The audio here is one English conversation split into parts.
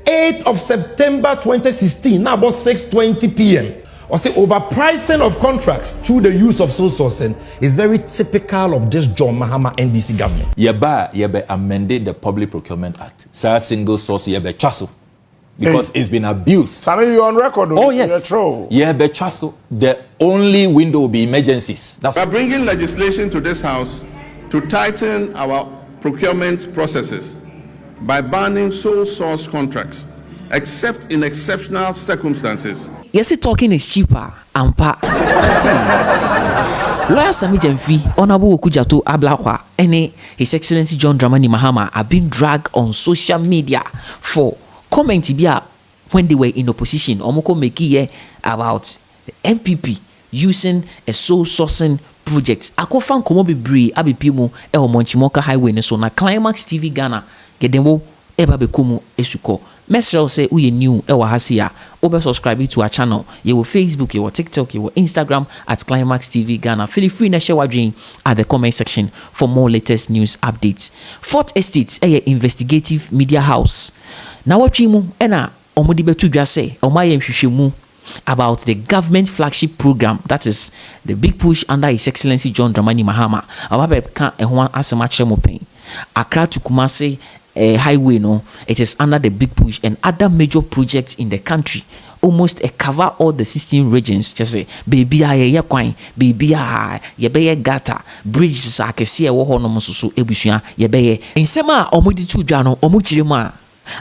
8th of September 2016, now about 6:20 p.m. Or say overpricing of contracts through the use of sole sourcing is very typical of this John Mahama NDC government. Yebe amended the Public Procurement Act. Say single source yebe chaso. Because it's been abused. Sammy, you're on record. Oh yes. Yebe chaso. The only window will be emergencies. That's We're bringing legislation to this house to tighten our procurement processes by banning sole source contracts, except in exceptional circumstances. Yes, talking is cheaper. Ampa. Lawyer Sami Jemfi, Honorable Okujato Ablakwa, and His Excellency John Dramani Mahama have been dragged on social media for commenting when they were in opposition. Omoko Mekiye about the MPP using a sole sourcing project. Akofan komo bebre abipimu e Monchimoka Highway ne so na Climax TV Ghana gedembo eba bekomu esuko. Mesrel say uye new ewa hasia. Obe subscribe to our channel. You will Facebook, you will TikTok, you will Instagram at Climax TV Ghana. Feel free to share what dream at the comment section for more latest news updates. Fourth Estate investigative media house. Now what you mu ena omudi betu dwa say omaye nhwehwemu about the government flagship program, that is the big push under His Excellency John Dramani Mahama. Ababe kan ehwan asema chemo pen. Accra to Kumasi highway, no, it is under the big push and other major projects in the country. Almost cover all the 16 regions. Just say, baby, ye kwine, baby, ye be gata, bridges a kesi wo ho no mususu ebusua ye be. In sema omudi tu dwano omuchirima.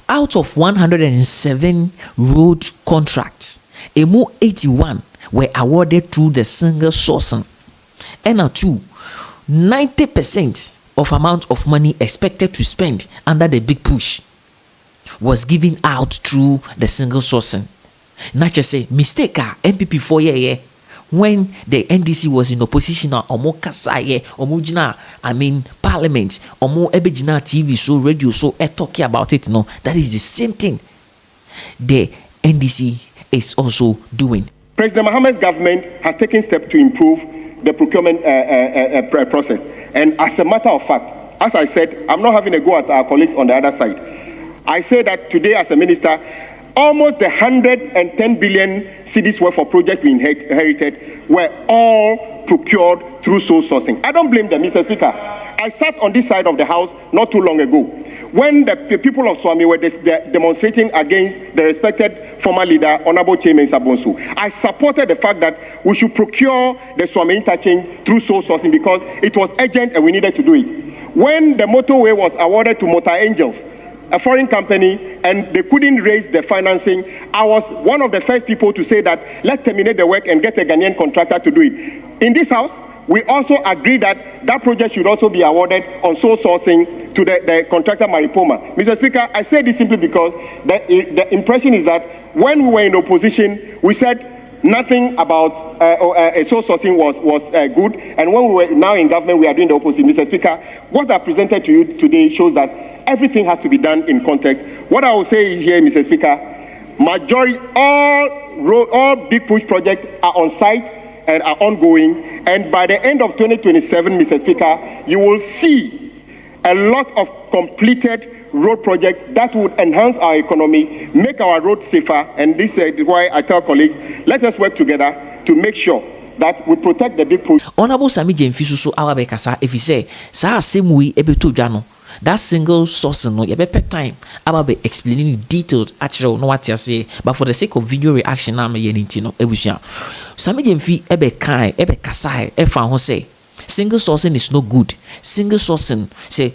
Out of 107 road contracts, emu 81 were awarded through the single sourcing. And 90% of amount of money expected to spend under the big push was given out through the single sourcing. Not just say mistake MPP 4 year when the NDC was in opposition omo kasaye omo jina parliament omo ebejina TV so radio so talking about it. No, that is the same thing the NDC is also doing. President Mahama's government has taken steps to improve the procurement process. And as a matter of fact, as I said, I'm not having a go at our colleagues on the other side. I say that today as a minister, almost the 110 billion cedis worth of projects we inherited were all procured through sole sourcing. I don't blame them, Mr. Speaker. I sat on this side of the house not too long ago when the people of Swami were demonstrating against the respected former leader, Honorable Chairman Sabonsu. I supported the fact that we should procure the Swami interchange through sole sourcing because it was urgent and we needed to do it. When the motorway was awarded to Motor Angels, a foreign company, and they couldn't raise the financing, I was one of the first people to say that let's terminate the work and get a Ghanaian contractor to do it. In this house, we also agreed that that project should also be awarded on sole sourcing to the contractor Maripoma. Mr. Speaker, I say this simply because the impression is that when we were in opposition, we said nothing about sole sourcing was good, and when we were now in government, we are doing the opposite. Mr. Speaker, what I presented to you today shows that everything has to be done in context. What I will say here, Mr. Speaker, majority, all big push projects are on site and are ongoing. And by the end of 2027, Mr. Speaker, you will see a lot of completed road projects that would enhance our economy, make our roads safer. And this is why I tell colleagues, let us work together to make sure that we protect the big push. Honorable Sami Jemfi so awabe kasa if he say sa same way ebeto dwano. That single source no you better time about be explaining detailed actually no what you say, but for the sake of video reaction na me yenti no ebusia Sami Jemfi ebe kai ebe kasai e fa ho say single sourcing is no good. Single sourcing say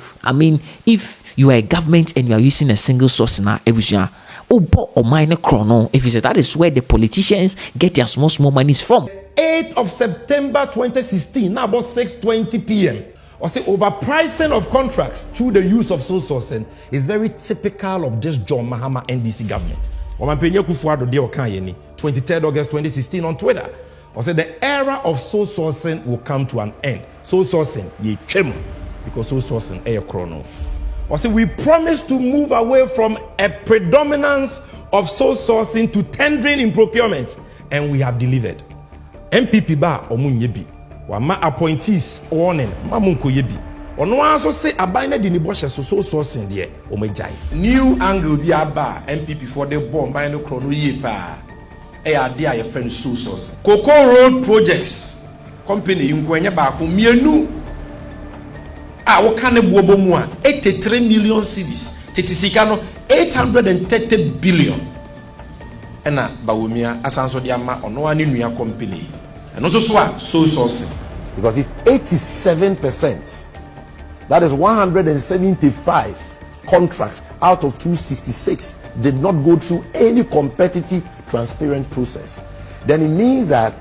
if you are a government and you are using a single source na ebusia or minor chrono if you say that is where the politicians get their small monies from. 8th of September 2016 now about 6:20 p.m. Or say overpricing of contracts through the use of sole sourcing is very typical of this John Mahama NDC government. 23rd August 2016 on Twitter. Or say the era of sole sourcing will come to an end. Sole sourcing, ye chemo, because sole sourcing air chrono. Or say we promise to move away from a predominance of sole sourcing to tendering in procurement, and we have delivered. MPP ba omunyebi. Wama appointees warning mamunko yebi. Ono also say aban na di ni boshe so sourcing there o magyan. New angle bi aba MPP for the bomb by no chrono ye pa. E ade a ye friend so source. Cocoa Road Projects company nkwenye ba ko mienu a wo ka ne bobo mu a 83 million cedis. Tetisika no 830 billion. Ena bawumia asanso de ama ono ani nua company. Eno so so a so sourcing. Because if 87%, that is 175 contracts out of 266 did not go through any competitive, transparent process, then it means that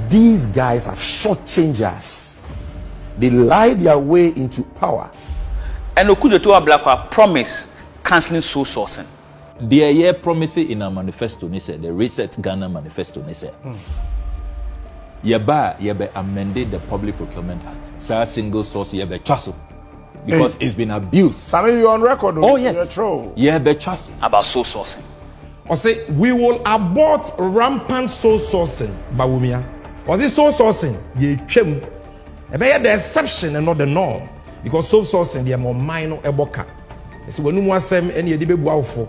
these guys are shortchanged us. They lied their way into power. And Okujeto Ablakwa promise cancelling sole sourcing. The year promising in our manifesto, they said, the Reset Ghana manifesto, they said, Yebe amended the Public Procurement Act. Say single source yebe chaso. Because it's been abused. Sammy, you're on record. Oh yes. Yebe chaso. About sole sourcing. Or say we will abort rampant sole sourcing, Bawumia. Or this sole sourcing, ye chem. Ebe the exception and not the norm. Because sole sourcing they are more minor eboka. See when you want some any edible for